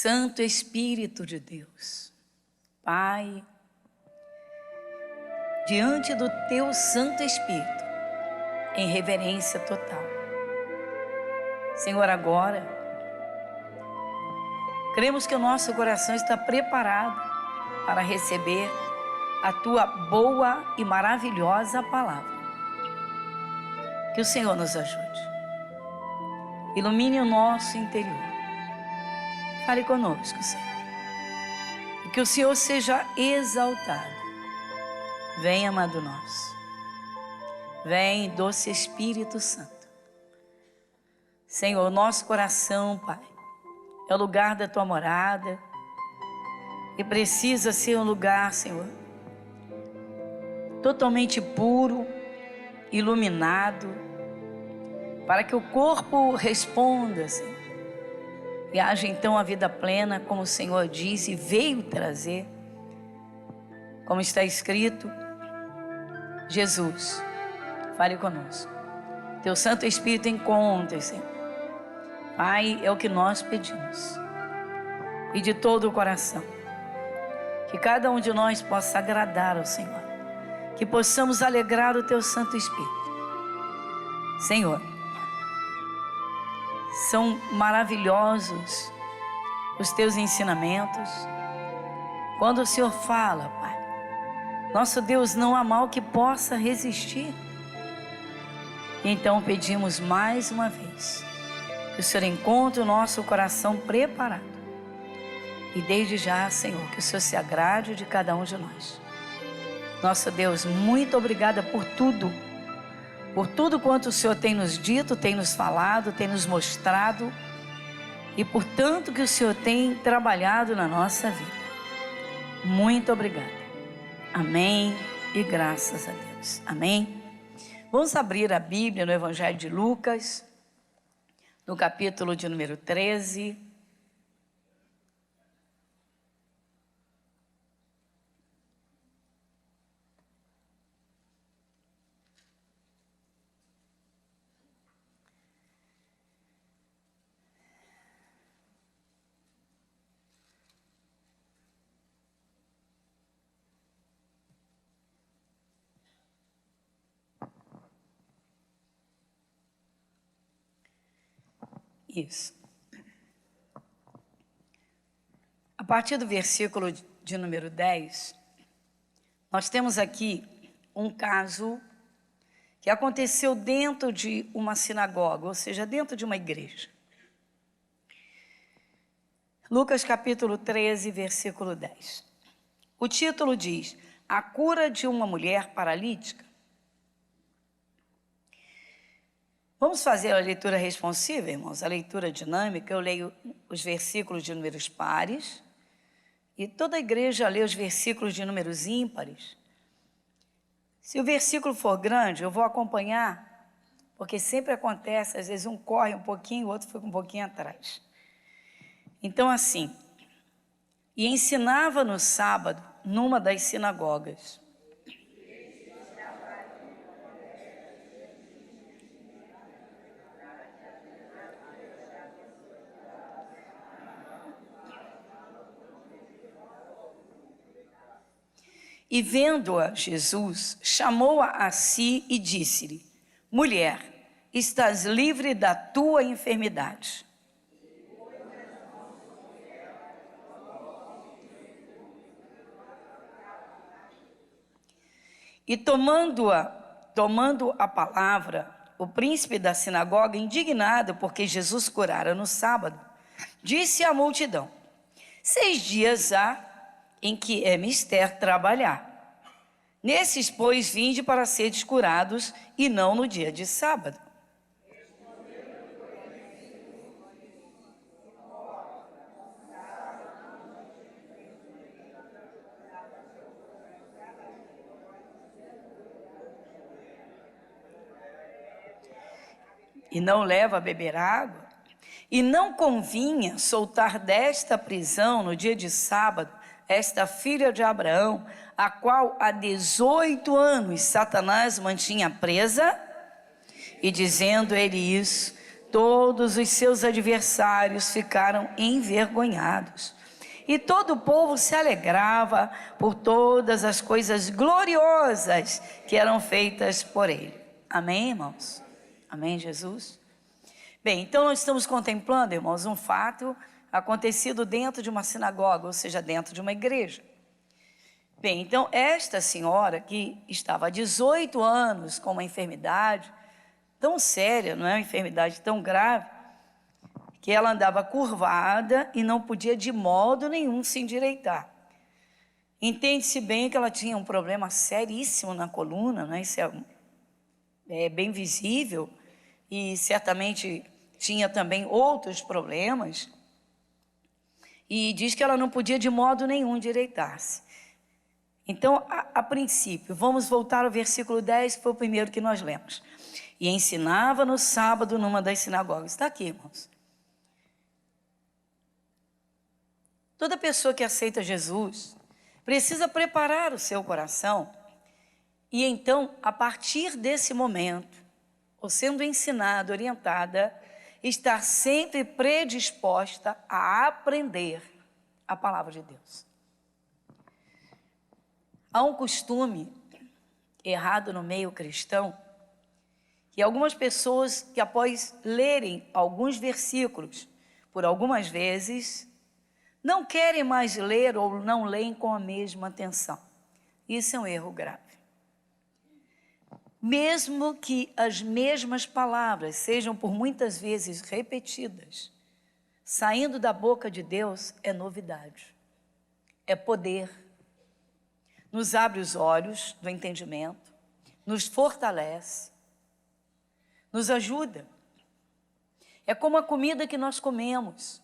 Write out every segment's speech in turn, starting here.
Santo Espírito de Deus, Pai, diante do Teu Santo Espírito, em reverência total. Senhor, agora, cremos que o nosso coração está preparado para receber a Tua boa e maravilhosa palavra. Que o Senhor nos ajude. Ilumine o nosso interior. Fale conosco, Senhor. E que o Senhor seja exaltado. Vem, amado nosso. Vem, doce Espírito Santo. Senhor, nosso coração, Pai, é o lugar da Tua morada. E precisa ser um lugar, Senhor, totalmente puro, iluminado, para que o corpo responda, Senhor. E haja então a vida plena, como o Senhor disse e veio trazer. Como está escrito, Jesus, fale conosco. Teu Santo Espírito encontre, Senhor. Pai, é o que nós pedimos. E de todo o coração, que cada um de nós possa agradar ao Senhor. Que possamos alegrar o Teu Santo Espírito. Senhor, são maravilhosos os Teus ensinamentos. Quando o Senhor fala, Pai, nosso Deus, não há mal que possa resistir. Então pedimos mais uma vez que o Senhor encontre o nosso coração preparado. E desde já, Senhor, que o Senhor se agrade de cada um de nós. Nosso Deus, muito obrigada por tudo quanto o Senhor tem nos dito, tem nos falado, tem nos mostrado, e por tanto que o Senhor tem trabalhado na nossa vida. Muito obrigada. Amém e graças a Deus. Amém. Vamos abrir a Bíblia no Evangelho de Lucas, no capítulo de número 13. Isso. A partir do versículo de número 10, nós temos aqui um caso que aconteceu dentro de uma sinagoga, ou seja, dentro de uma igreja. Lucas capítulo 13, versículo 10. O título diz: A cura de uma mulher paralítica. Vamos fazer a leitura responsiva, irmãos, a leitura dinâmica. Eu leio os versículos de números pares e toda a igreja lê os versículos de números ímpares. Se o versículo for grande, eu vou acompanhar, porque sempre acontece, às vezes um corre um pouquinho, o outro fica um pouquinho atrás. Então assim, e ensinava no sábado numa das sinagogas. E vendo-a Jesus, chamou-a a si e disse-lhe: Mulher, estás livre da tua enfermidade. E tomando a palavra, o príncipe da sinagoga, indignado porque Jesus curara no sábado, disse à multidão: 6 dias há em que é mister trabalhar. Nesses, pois, vinde para seres curados, e não no dia de sábado. E não leva a beber água? E não convinha soltar desta prisão no dia de sábado esta filha de Abraão, a qual há 18 anos Satanás mantinha presa? E dizendo ele isso, Todos os seus adversários ficaram envergonhados. E todo o povo se alegrava por todas as coisas gloriosas que eram feitas por ele. Amém, irmãos? Amém, Jesus? Bem, então nós estamos contemplando, irmãos, um fato acontecido dentro de uma sinagoga, ou seja, dentro de uma igreja. Bem, então esta senhora que estava há 18 anos com uma enfermidade tão séria, não é uma enfermidade tão grave, que ela andava curvada e não podia de modo nenhum se endireitar. Entende-se bem que ela tinha um problema seríssimo na coluna, né? Isso é bem visível, e certamente tinha também outros problemas, e diz que ela não podia de modo nenhum endireitar-se. Então, a princípio, vamos voltar ao versículo 10, que foi o primeiro que nós lemos. E ensinava no sábado numa das sinagogas. Está aqui, irmãos. Toda pessoa que aceita Jesus precisa preparar o seu coração e então, a partir desse momento, ou sendo ensinada, orientada, estar sempre predisposta a aprender a palavra de Deus. Há um costume errado no meio cristão que algumas pessoas que após lerem alguns versículos por algumas vezes não querem mais ler ou não leem com a mesma atenção. Isso é um erro grave. Mesmo que as mesmas palavras sejam por muitas vezes repetidas, saindo da boca de Deus é novidade, é poder. Nos abre os olhos do entendimento, nos fortalece, nos ajuda. É como a comida que nós comemos.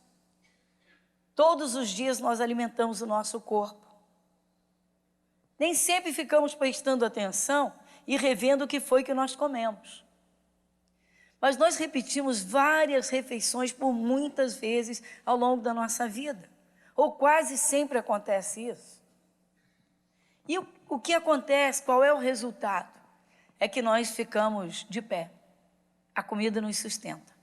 Todos os dias nós alimentamos o nosso corpo. Nem sempre ficamos prestando atenção e revendo o que foi que nós comemos. Mas nós repetimos várias refeições por muitas vezes ao longo da nossa vida. Ou quase sempre acontece isso. E o que acontece, qual é o resultado? É que nós ficamos de pé. A comida nos sustenta.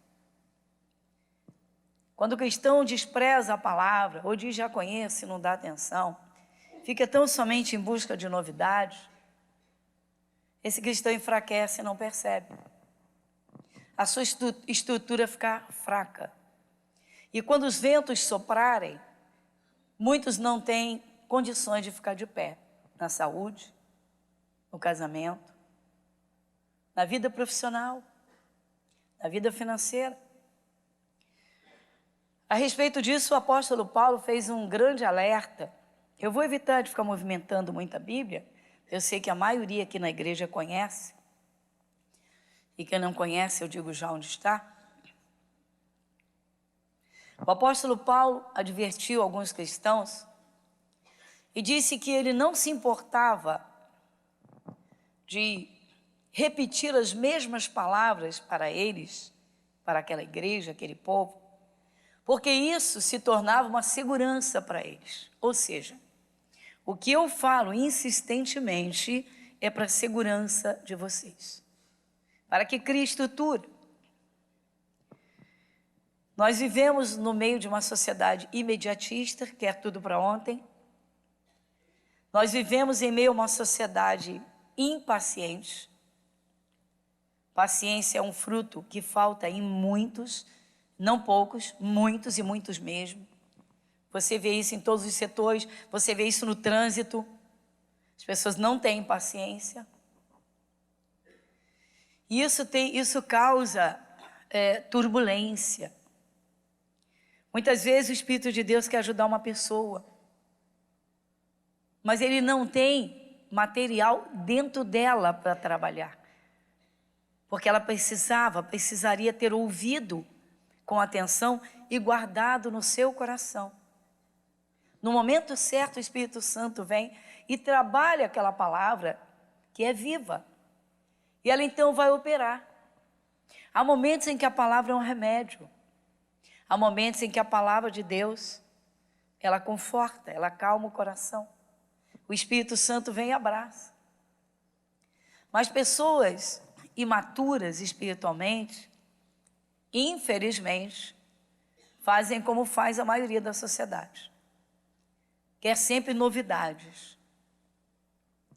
Quando o cristão despreza a palavra, ou diz já conhece e não dá atenção, fica tão somente em busca de novidades, esse cristão enfraquece e não percebe. A sua estrutura fica fraca. E quando os ventos soprarem, muitos não têm condições de ficar de pé. Na saúde, no casamento, na vida profissional, na vida financeira. A respeito disso, o apóstolo Paulo fez um grande alerta. Eu vou evitar de ficar movimentando muito a Bíblia. Eu sei que a maioria aqui na igreja conhece. E quem não conhece, eu digo já onde está. O apóstolo Paulo advertiu alguns cristãos e disse que ele não se importava de repetir as mesmas palavras para eles, para aquela igreja, aquele povo, porque isso se tornava uma segurança para eles. Ou seja, o que eu falo insistentemente é para a segurança de vocês, para que crie estrutura. Nós vivemos no meio de uma sociedade imediatista, quer tudo para ontem. Nós vivemos em meio a uma sociedade impaciente. Paciência é um fruto que falta em muitos, não poucos, muitos e muitos mesmo. Você vê isso em todos os setores, você vê isso no trânsito. As pessoas não têm paciência. Isso causa turbulência. Muitas vezes o Espírito de Deus quer ajudar uma pessoa, mas ele não tem material dentro dela para trabalhar. Porque ela precisaria ter ouvido com atenção e guardado no seu coração. No momento certo, o Espírito Santo vem e trabalha aquela palavra que é viva. E ela então vai operar. Há momentos em que a palavra é um remédio. Há momentos em que a palavra de Deus, ela conforta, ela acalma o coração. O Espírito Santo vem e abraça. Mas pessoas imaturas espiritualmente, infelizmente, fazem como faz a maioria da sociedade. Quer sempre novidades.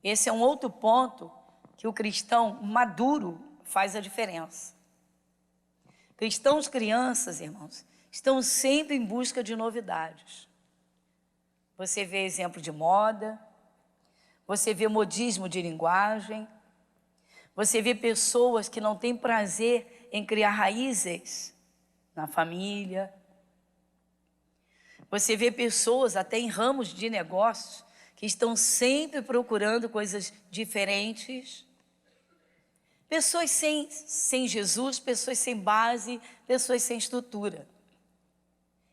Esse é um outro ponto que o cristão maduro faz a diferença. Cristãos crianças, irmãos, estão sempre em busca de novidades. Você vê exemplo de moda, você vê modismo de linguagem, você vê pessoas que não têm prazer em criar raízes na família. Você vê pessoas até em ramos de negócios que estão sempre procurando coisas diferentes. Pessoas sem Jesus, pessoas sem base, pessoas sem estrutura.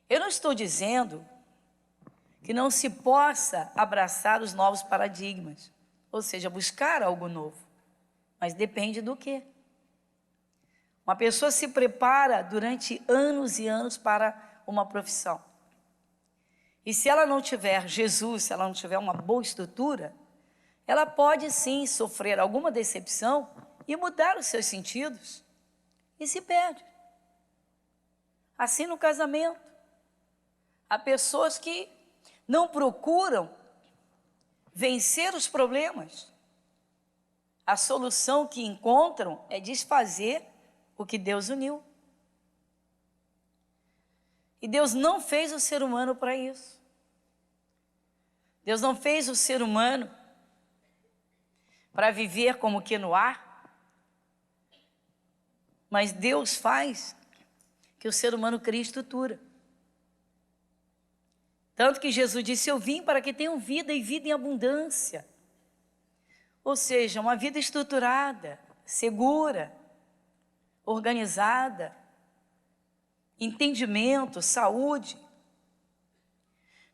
Eu não estou dizendo que não se possa abraçar os novos paradigmas, ou seja, buscar algo novo, mas depende do quê? Uma pessoa se prepara durante anos e anos para uma profissão. E se ela não tiver Jesus, se ela não tiver uma boa estrutura, ela pode sim sofrer alguma decepção e mudar os seus sentidos e se perde. Assim no casamento, há pessoas que não procuram vencer os problemas. A solução que encontram é desfazer o que Deus uniu. E Deus não fez o ser humano para isso. Deus não fez o ser humano para viver como que no ar. Mas Deus faz que o ser humano crie estrutura. Tanto que Jesus disse, eu vim para que tenham vida e vida em abundância. Ou seja, uma vida estruturada, segura, organizada, entendimento, saúde.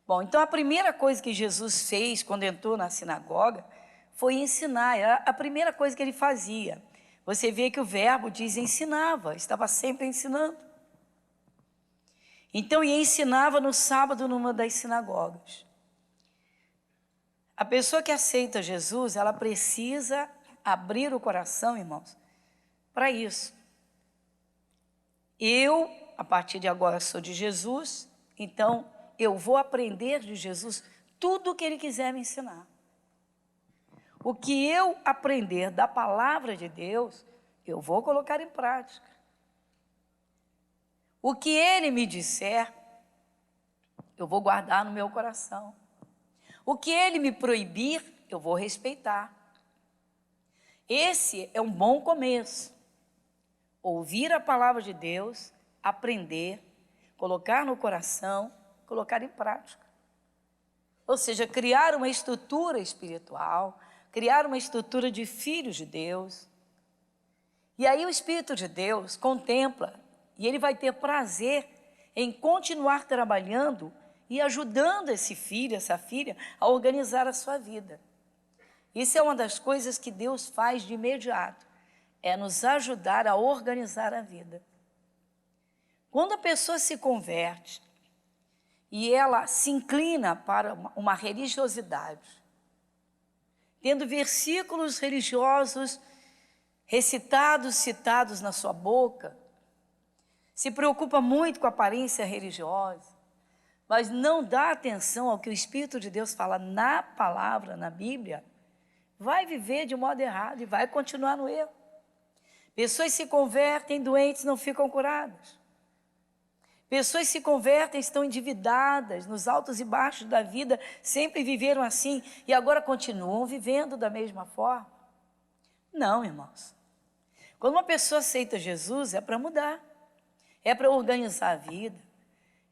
Bom, então a primeira coisa que Jesus fez quando entrou na sinagoga foi ensinar. Era a primeira coisa que ele fazia. Você vê que o verbo diz ensinava, estava sempre ensinando. Então, ele ensinava no sábado numa das sinagogas. A pessoa que aceita Jesus, ela precisa abrir o coração, irmãos, para isso. Eu, a partir de agora, sou de Jesus, então eu vou aprender de Jesus tudo o que Ele quiser me ensinar. O que eu aprender da palavra de Deus, eu vou colocar em prática. O que Ele me disser, eu vou guardar no meu coração. O que Ele me proibir, eu vou respeitar. Esse é um bom começo. Ouvir a palavra de Deus, aprender, colocar no coração, colocar em prática. Ou seja, criar uma estrutura espiritual, criar uma estrutura de filhos de Deus. E aí o Espírito de Deus contempla e Ele vai ter prazer em continuar trabalhando e ajudando esse filho, essa filha, a organizar a sua vida. Isso é uma das coisas que Deus faz de imediato, é nos ajudar a organizar a vida. Quando a pessoa se converte e ela se inclina para uma religiosidade, tendo versículos religiosos recitados, citados na sua boca, se preocupa muito com a aparência religiosa, mas não dá atenção ao que o Espírito de Deus fala na palavra, na Bíblia, vai viver de modo errado e vai continuar no erro. Pessoas se convertem, doentes não ficam curadas. Pessoas se convertem, estão endividadas, nos altos e baixos da vida, sempre viveram assim e agora continuam vivendo da mesma forma. Não, irmãos. Quando uma pessoa aceita Jesus, é para mudar, é para organizar a vida,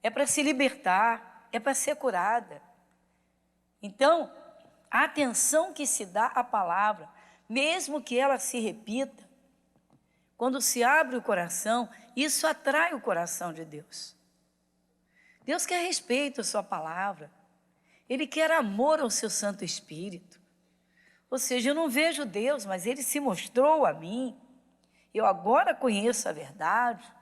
é para se libertar, é para ser curada. Então, a atenção que se dá à palavra, mesmo que ela se repita, quando se abre o coração, isso atrai o coração de Deus. Deus quer respeito à sua palavra. Ele quer amor ao seu Santo Espírito. Ou seja, eu não vejo Deus, mas Ele se mostrou a mim. Eu agora conheço a verdade.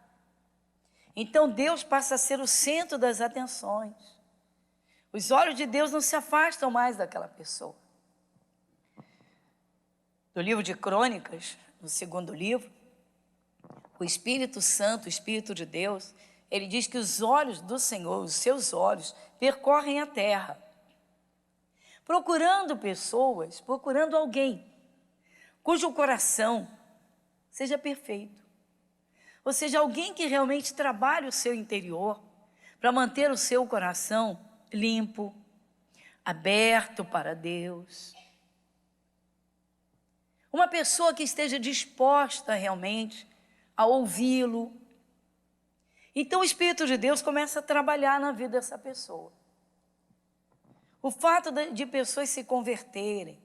Então Deus passa a ser o centro das atenções. Os olhos de Deus não se afastam mais daquela pessoa. No livro de Crônicas, no segundo livro, O Espírito Santo, o Espírito de Deus, ele diz que os olhos do Senhor, os seus olhos, percorrem a terra, procurando pessoas, procurando alguém cujo coração seja perfeito. Ou seja, alguém que realmente trabalhe o seu interior para manter o seu coração limpo, aberto para Deus. Uma pessoa que esteja disposta realmente a ouvi-lo. Então o Espírito de Deus começa a trabalhar na vida dessa pessoa. O fato de pessoas se converterem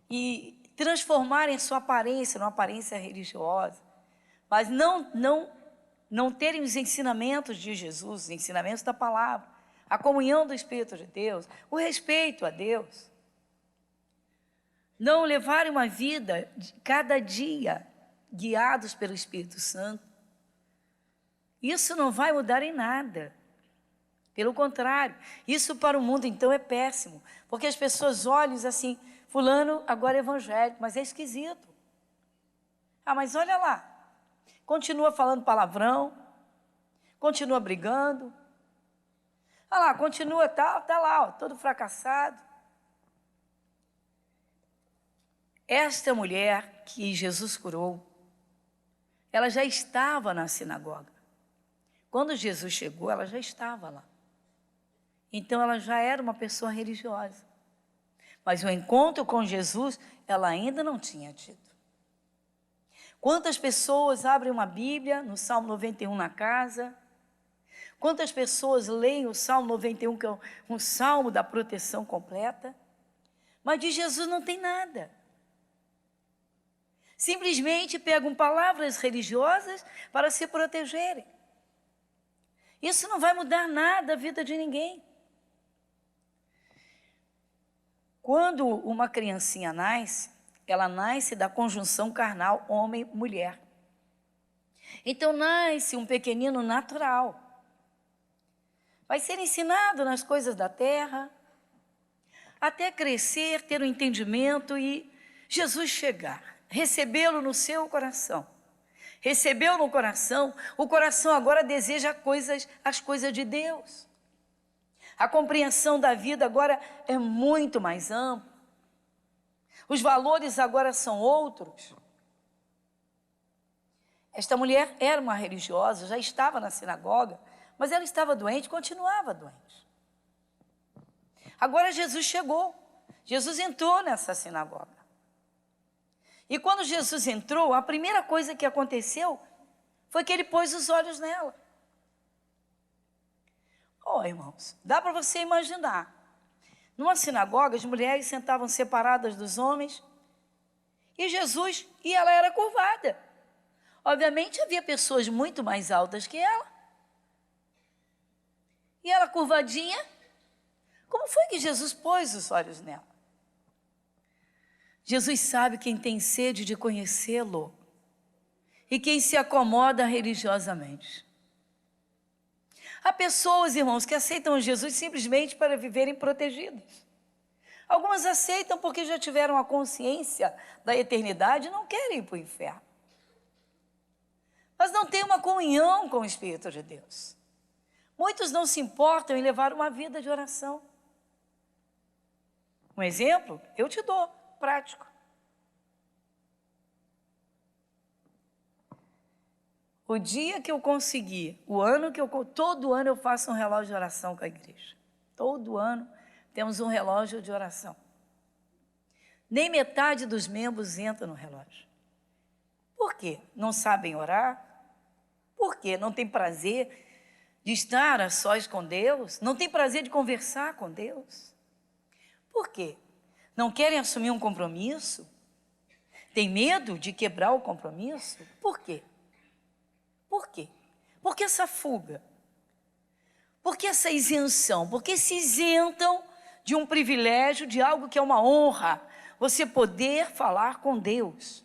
e transformarem sua aparência numa aparência religiosa, mas não terem os ensinamentos de Jesus, os ensinamentos da palavra, a comunhão do Espírito de Deus, o respeito a Deus, não levarem uma vida de cada dia guiados pelo Espírito Santo, isso não vai mudar em nada. Pelo contrário, isso para o mundo então é péssimo, porque as pessoas olham assim, fulano agora é evangélico, mas é esquisito. Ah, mas olha lá, continua falando palavrão, continua brigando, olha lá, continua tal, tá lá, ó, todo fracassado. Esta mulher que Jesus curou, ela já estava na sinagoga. Quando Jesus chegou, ela já estava lá. Então ela já era uma pessoa religiosa. Mas o encontro com Jesus, ela ainda não tinha tido. Quantas pessoas abrem uma Bíblia no Salmo 91 na casa? Quantas pessoas leem o Salmo 91, que é um salmo da proteção completa? Mas de Jesus não tem nada. Simplesmente pegam palavras religiosas para se protegerem. Isso não vai mudar nada a vida de ninguém. Quando uma criancinha nasce, ela nasce da conjunção carnal homem-mulher. Então nasce um pequenino natural. Vai ser ensinado nas coisas da terra, até crescer, ter um entendimento e Jesus chegar, recebê-lo no seu coração. Recebeu no coração, o coração agora deseja as coisas de Deus. A compreensão da vida agora é muito mais ampla. Os valores agora são outros. Esta mulher era uma religiosa, já estava na sinagoga, mas ela estava doente, continuava doente. Agora Jesus chegou, Jesus entrou nessa sinagoga. E quando Jesus entrou, a primeira coisa que aconteceu foi que ele pôs os olhos nela. Irmãos, dá para você imaginar. Numa sinagoga, as mulheres sentavam separadas dos homens e Jesus, e ela era curvada. Obviamente, havia pessoas muito mais altas que ela. E ela curvadinha. Como foi que Jesus pôs os olhos nela? Jesus sabe quem tem sede de conhecê-lo e quem se acomoda religiosamente. Há pessoas, irmãos, que aceitam Jesus simplesmente para viverem protegidas. Algumas aceitam porque já tiveram a consciência da eternidade e não querem ir para o inferno. Mas não têm uma comunhão com o Espírito de Deus. Muitos não se importam em levar uma vida de oração. Um exemplo, eu te dou, prático. O dia que eu conseguir, todo ano eu faço um relógio de oração com a igreja. Todo ano temos um relógio de oração. Nem metade dos membros entra no relógio. Por quê? Não sabem orar? Por quê? Não tem prazer de estar a sós com Deus? Não tem prazer de conversar com Deus? Por quê? Não querem assumir um compromisso? Tem medo de quebrar o compromisso? Por quê? Por quê? Por que essa fuga? Por que essa isenção? Por que se isentam de um privilégio, de algo que é uma honra, você poder falar com Deus?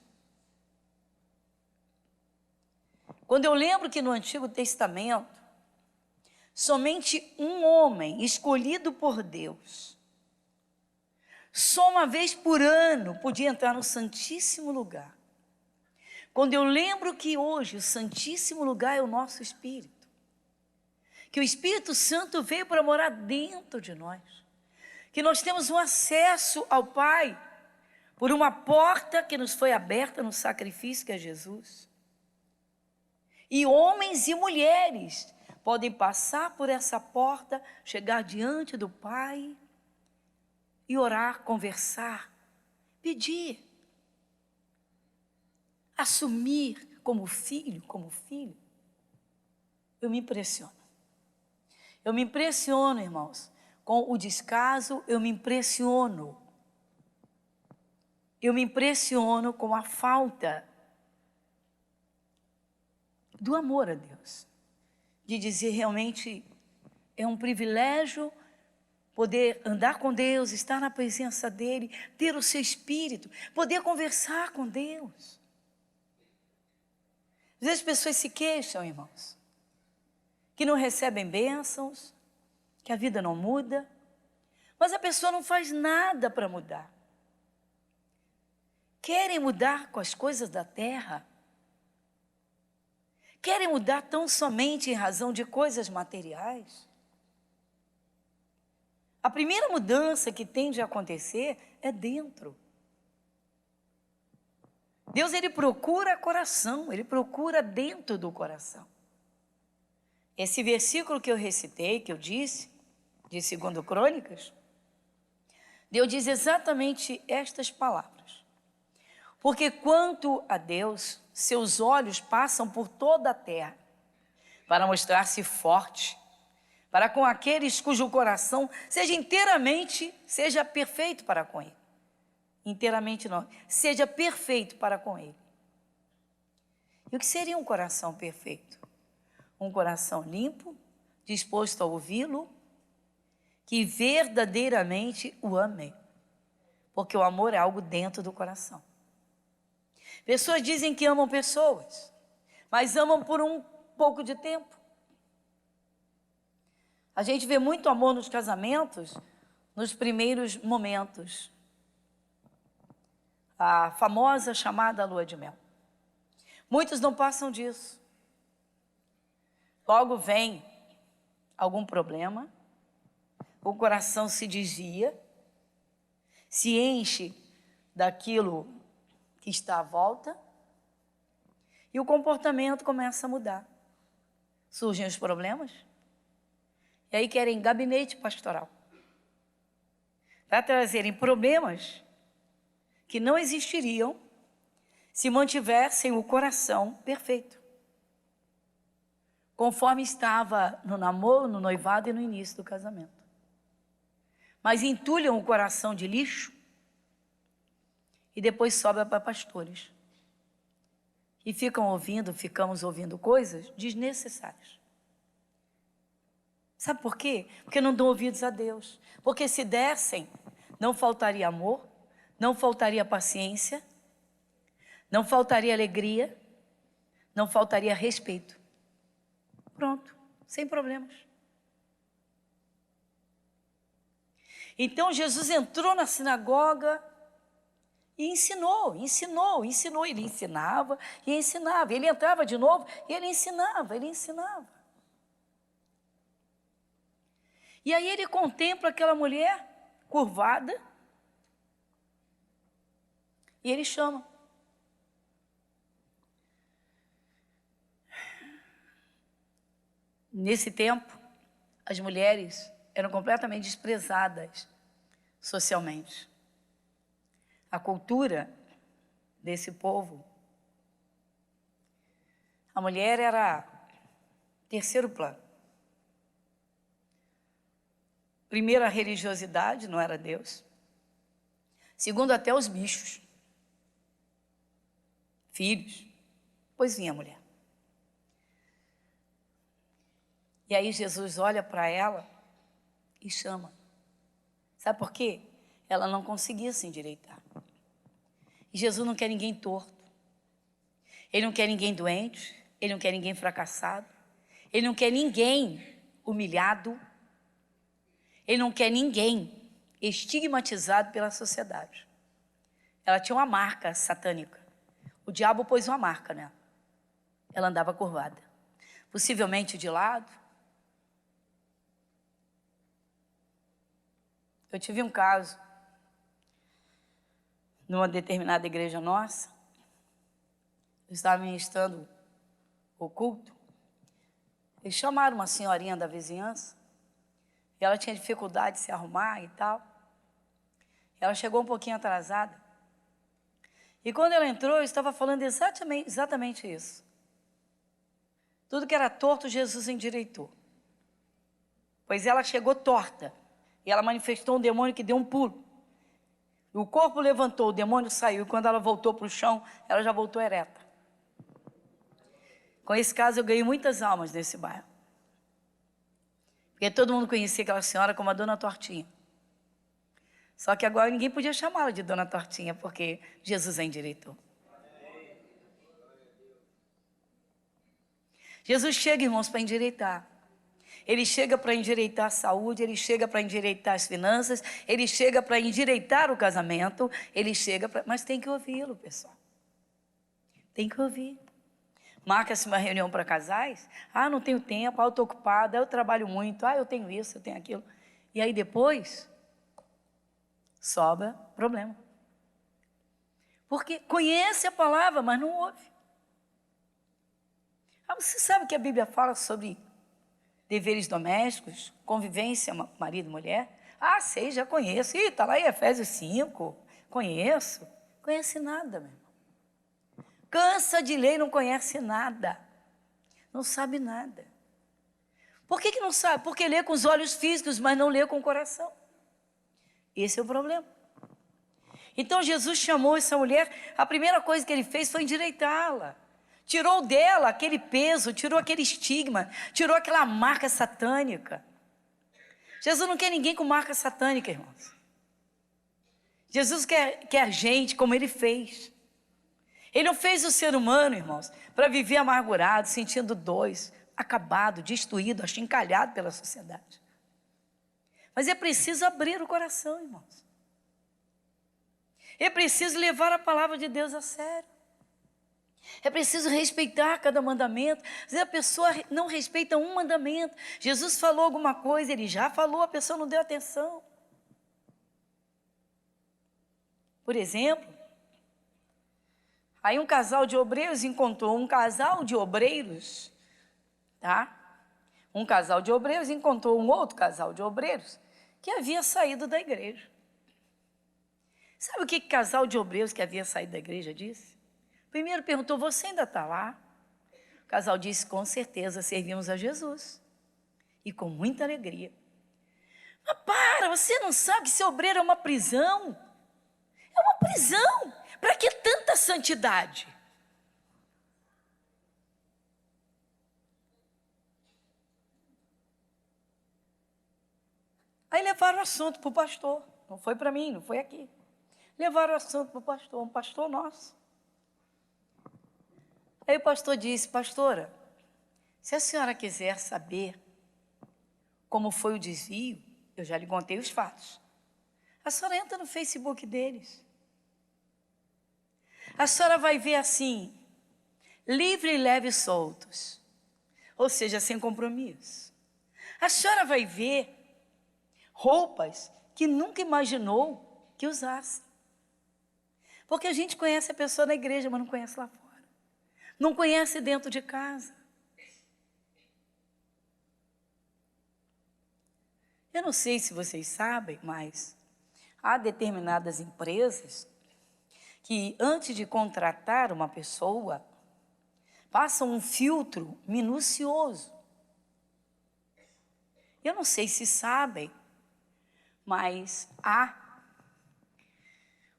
Quando eu lembro que no Antigo Testamento, somente um homem escolhido por Deus, só uma vez por ano podia entrar no Santíssimo Lugar. Quando eu lembro que hoje o Santíssimo Lugar é o nosso espírito, que o Espírito Santo veio para morar dentro de nós, que nós temos um acesso ao Pai por uma porta que nos foi aberta no sacrifício que é Jesus. E homens e mulheres podem passar por essa porta, chegar diante do Pai e orar, conversar, pedir, assumir como filho, Eu me impressiono. Eu me impressiono, irmãos, com o descaso, eu me impressiono. Eu me impressiono com a falta do amor a Deus. De dizer realmente, é um privilégio poder andar com Deus, estar na presença dEle, ter o seu espírito, poder conversar com Deus. Às vezes as pessoas se queixam, irmãos, que não recebem bênçãos, que a vida não muda, mas a pessoa não faz nada para mudar. Querem mudar com as coisas da terra, querem mudar tão somente em razão de coisas materiais. A primeira mudança que tem de acontecer é dentro. Deus, Ele procura coração, Ele procura dentro do coração. Esse versículo que eu recitei, que eu disse, de 2 Crônicas, Deus diz exatamente estas palavras. Porque quanto a Deus, seus olhos passam por toda a terra, para mostrar-se forte, para com aqueles cujo coração seja perfeito para com Ele. Inteiramente não, seja perfeito para com Ele. E o que seria um coração perfeito? Um coração limpo, disposto a ouvi-lo, que verdadeiramente o ame, porque o amor é algo dentro do coração. Pessoas dizem que amam pessoas, mas amam por um pouco de tempo. A gente vê muito amor nos casamentos, nos primeiros momentos. A famosa chamada lua de mel. Muitos não passam disso. Logo vem algum problema, o coração se desvia, se enche daquilo que está à volta e o comportamento começa a mudar. Surgem os problemas e aí querem gabinete pastoral para trazerem problemas que não existiriam se mantivessem o coração perfeito, conforme estava no namoro, no noivado e no início do casamento. Mas entulham o coração de lixo e depois sobra para pastores. E ficamos ouvindo coisas desnecessárias. Sabe por quê? Porque não dão ouvidos a Deus. Porque se dessem, não faltaria amor, não faltaria paciência, não faltaria alegria, não faltaria respeito. Pronto, sem problemas. Então Jesus entrou na sinagoga e ensinou. Ele ensinava e ensinava. Ele entrava de novo e ele ensinava. E aí ele contempla aquela mulher curvada e ele chama. Nesse tempo, as mulheres eram completamente desprezadas socialmente. A cultura desse povo, a mulher era terceiro plano. Primeiro, a religiosidade, não era Deus. Segundo, até os bichos. Filhos. Pois vinha a mulher. E aí Jesus olha para ela e chama. Sabe por quê? Ela não conseguia se endireitar. E Jesus não quer ninguém torto. Ele não quer ninguém doente. Ele não quer ninguém fracassado. Ele não quer ninguém humilhado. Ele não quer ninguém estigmatizado pela sociedade. Ela tinha uma marca satânica. O diabo pôs uma marca nela. Ela andava curvada, possivelmente de lado. Eu tive um caso numa determinada igreja nossa. Eu estava ministrando o culto. Eles chamaram uma senhorinha da vizinhança. E ela tinha dificuldade de se arrumar e tal. Ela chegou um pouquinho atrasada. E quando ela entrou, eu estava falando exatamente isso. Tudo que era torto, Jesus endireitou. Pois ela chegou torta. E ela manifestou um demônio que deu um pulo. O corpo levantou, o demônio saiu. E quando ela voltou para o chão, ela já voltou ereta. Com esse caso, eu ganhei muitas almas nesse bairro. Porque todo mundo conhecia aquela senhora como a Dona Tortinha. Só que agora ninguém podia chamá-la de Dona Tortinha, porque Jesus a endireitou. Jesus chega, irmãos, para endireitar. Ele chega para endireitar a saúde, ele chega para endireitar as finanças, ele chega para endireitar o casamento, ele chega para... Mas tem que ouvi-lo, pessoal. Tem que ouvir. Marca-se uma reunião para casais. Ah, não tenho tempo, eu estou ocupada, eu trabalho muito, eu tenho isso, eu tenho aquilo. E aí depois, sobra problema. Porque conhece a palavra, mas não ouve. Você sabe que a Bíblia fala sobre deveres domésticos, convivência marido e mulher? Sei, já conheço. Está lá em Efésios 5. Conheço. Conhece nada, meu irmão. Cansa de ler e não conhece nada. Não sabe nada. Por que não sabe? Porque lê com os olhos físicos, mas não lê com o coração. Esse é o problema. Então Jesus chamou essa mulher, a primeira coisa que ele fez foi endireitá-la. Tirou dela aquele peso, tirou aquele estigma, tirou aquela marca satânica. Jesus não quer ninguém com marca satânica, irmãos. Jesus quer gente como ele fez. Ele não fez o ser humano, irmãos, para viver amargurado, sentindo dores, acabado, destruído, achincalhado pela sociedade. Mas é preciso abrir o coração, irmãos. É preciso levar a palavra de Deus a sério. É preciso respeitar cada mandamento. Às vezes a pessoa não respeita um mandamento. Jesus falou alguma coisa, ele já falou, a pessoa não deu atenção. Por exemplo, aí um casal de obreiros encontrou um casal de obreiros, tá? Um casal de obreiros encontrou um outro casal de obreiros que havia saído da igreja. Sabe o que casal de obreiros que havia saído da igreja disse? Primeiro perguntou, você ainda está lá? O casal disse, com certeza, servimos a Jesus. E com muita alegria. Mas para, você não sabe que ser obreiro é uma prisão? É uma prisão. Para que tanta santidade? Aí levaram o assunto para o pastor. Não foi para mim, não foi aqui. Levaram o assunto para o pastor, um pastor nosso. Aí o pastor disse, pastora, se a senhora quiser saber como foi o desvio, eu já lhe contei os fatos. A senhora entra no Facebook deles. A senhora vai ver assim, livre, leve e soltos. Ou seja, sem compromisso. A senhora vai ver roupas que nunca imaginou que usasse. Porque a gente conhece a pessoa na igreja, mas não conhece lá fora. Não conhece dentro de casa. Eu não sei se vocês sabem, mas há determinadas empresas que antes de contratar uma pessoa, passam um filtro minucioso. Eu não sei se sabem, mas há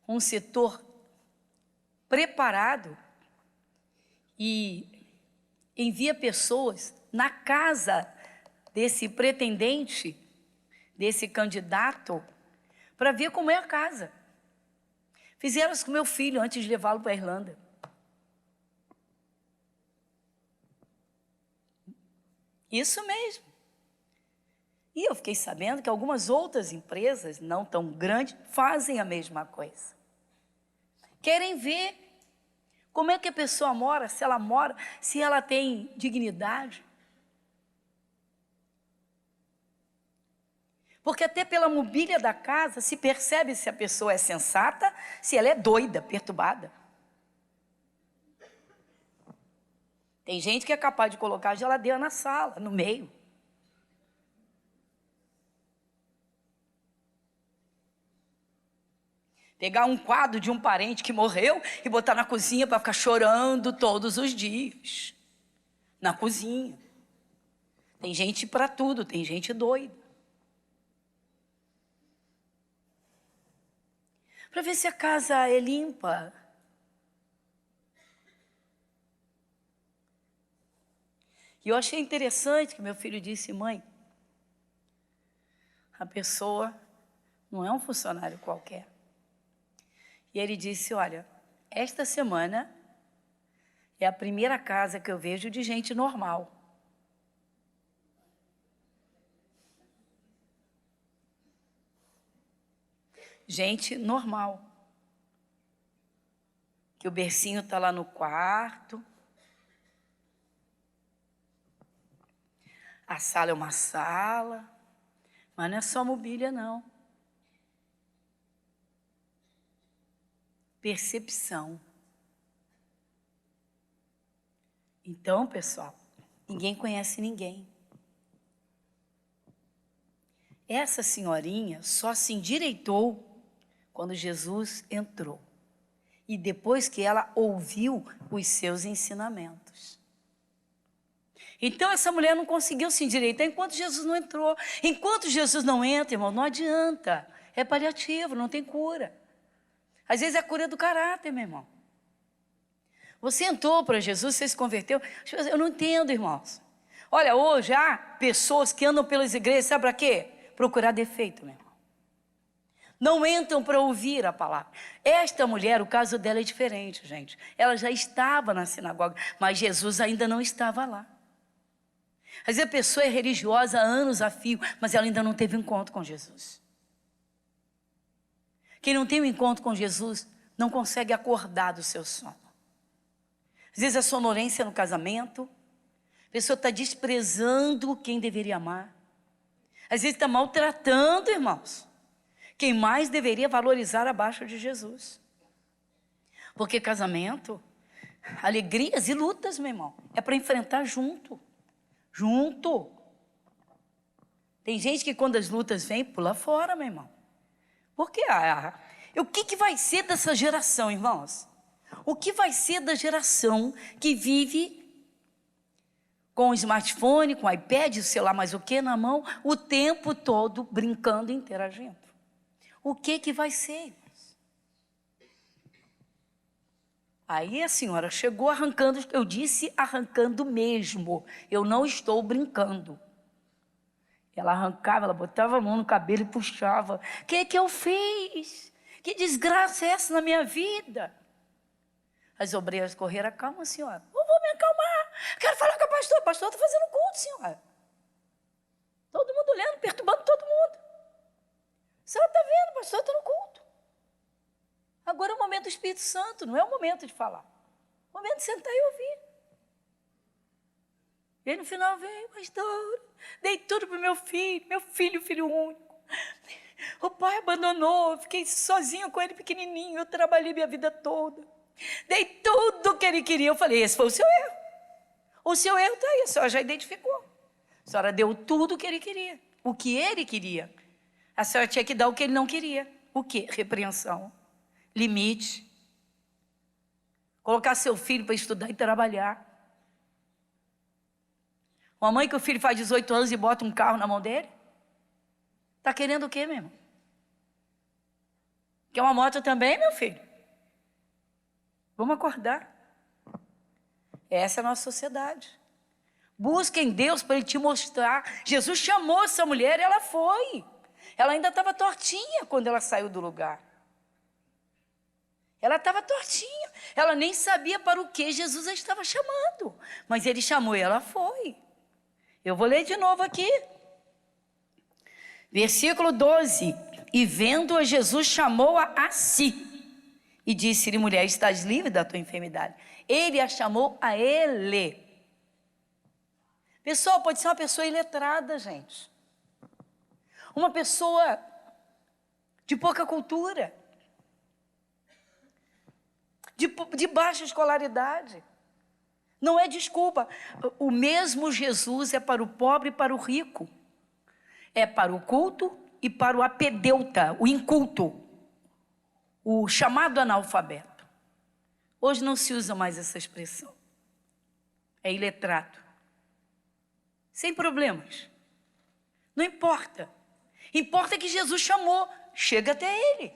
um setor preparado e envia pessoas na casa desse pretendente, desse candidato, para ver como é a casa. Fizeram isso com meu filho antes de levá-lo para a Irlanda. Isso mesmo. E eu fiquei sabendo que algumas outras empresas, não tão grandes, fazem a mesma coisa. Querem ver Como é que a pessoa mora, se ela tem dignidade? Porque até pela mobília da casa se percebe se a pessoa é sensata, se ela é doida, perturbada. Tem gente que é capaz de colocar a geladeira na sala, no meio. Pegar um quadro de um parente que morreu e botar na cozinha para ficar chorando todos os dias. Na cozinha. Tem gente para tudo, tem gente doida. Para ver se a casa é limpa. E eu achei interessante que meu filho disse: mãe, a pessoa não é um funcionário qualquer. E ele disse: olha, esta semana é a primeira casa que eu vejo de gente normal. Gente normal. Que o bercinho está lá no quarto. A sala é uma sala. Mas não é só mobília, não. Percepção. Então, pessoal, ninguém conhece ninguém. Essa senhorinha só se endireitou quando Jesus entrou. E depois que ela ouviu os seus ensinamentos. Então essa mulher não conseguiu se endireitar enquanto Jesus não entrou. Enquanto Jesus não entra, irmão, não adianta. É paliativo, não tem cura. Às vezes é a cura do caráter, meu irmão. Você entrou para Jesus, você se converteu. Eu não entendo, irmãos. Olha, hoje há pessoas que andam pelas igrejas, sabe para quê? Procurar defeito, meu irmão. Não entram para ouvir a palavra. Esta mulher, o caso dela é diferente, gente. Ela já estava na sinagoga, mas Jesus ainda não estava lá. Às vezes a pessoa é religiosa há anos a fio, mas ela ainda não teve encontro com Jesus. Quem não tem um encontro com Jesus não consegue acordar do seu sono. Às vezes a sonolência no casamento, a pessoa está desprezando quem deveria amar. Às vezes está maltratando, irmãos, quem mais deveria valorizar abaixo de Jesus. Porque casamento, alegrias e lutas, meu irmão, é para enfrentar junto. Junto. Tem gente que quando as lutas vêm, pula fora, meu irmão. Porque o que vai ser dessa geração, irmãos? O que vai ser da geração que vive com o smartphone, com o iPad, sei lá mais o que na mão, o tempo todo brincando e interagindo? O que vai ser, irmãos? Aí a senhora chegou arrancando, eu disse arrancando mesmo, eu não estou brincando. Ela arrancava, ela botava a mão no cabelo e puxava. O que eu fiz? Que desgraça é essa na minha vida? As obreiras correram: calma, senhora. Eu vou me acalmar. Quero falar com a pastora. A pastora está fazendo culto, senhora. Todo mundo olhando, perturbando todo mundo. A senhora está vendo, a pastora está no culto. Agora é o momento do Espírito Santo, não é o momento de falar. É o momento de sentar e ouvir. E aí no final veio: pastor, dei tudo para o meu filho, filho único. O pai abandonou, fiquei sozinha com ele pequenininho, eu trabalhei minha vida toda. Dei tudo o que ele queria. Eu falei: esse foi o seu erro. O seu erro está aí, a senhora já identificou. A senhora deu tudo o que ele queria. O que ele queria. A senhora tinha que dar o que ele não queria. O quê? Repreensão, limite. Colocar seu filho para estudar e trabalhar. Uma mãe que o filho faz 18 anos e bota um carro na mão dele? Está querendo o quê, meu irmão? Quer uma moto também, meu filho? Vamos acordar. Essa é a nossa sociedade. Busca em Deus para Ele te mostrar. Jesus chamou essa mulher e ela foi. Ela ainda estava tortinha quando ela saiu do lugar. Ela estava tortinha. Ela nem sabia para o que Jesus a estava chamando. Mas Ele chamou e ela foi. Eu vou ler de novo aqui. Versículo 12. E vendo-a, Jesus chamou-a a si e disse-lhe: mulher, estás livre da tua enfermidade. Ele a chamou a ele. Pessoal, pode ser uma pessoa iletrada, gente. Uma pessoa de pouca cultura. De baixa escolaridade. Não é desculpa. O mesmo Jesus é para o pobre e para o rico. É para o culto e para o apedeuta, o inculto. O chamado analfabeto. Hoje não se usa mais essa expressão. É iletrado. Sem problemas. Não importa. Importa que Jesus chamou. Chega até ele.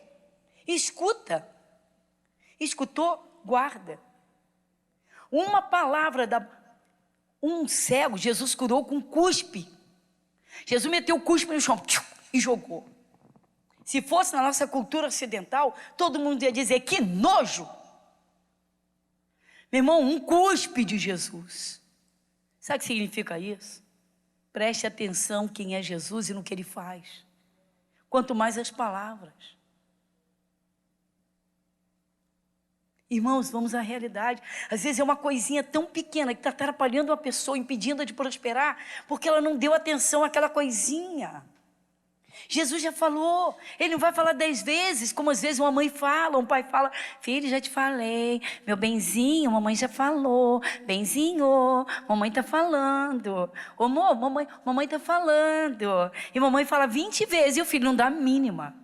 Escuta. Escutou? Guarda. Uma palavra um cego, Jesus curou com cuspe. Jesus meteu o cuspe no chão e jogou. Se fosse na nossa cultura ocidental, todo mundo ia dizer: que nojo! Meu irmão, um cuspe de Jesus. Sabe o que significa isso? Preste atenção quem é Jesus e no que ele faz. Quanto mais as palavras. Irmãos, vamos à realidade. Às vezes é uma coisinha tão pequena que está atrapalhando uma pessoa, impedindo-a de prosperar, porque ela não deu atenção àquela coisinha. Jesus já falou, ele não vai falar 10 vezes, como às vezes uma mãe fala, um pai fala: filho, já te falei, meu benzinho, mamãe já falou, benzinho, mamãe está falando, ô amor, mamãe está falando, e mamãe fala 20 vezes e o filho não dá a mínima.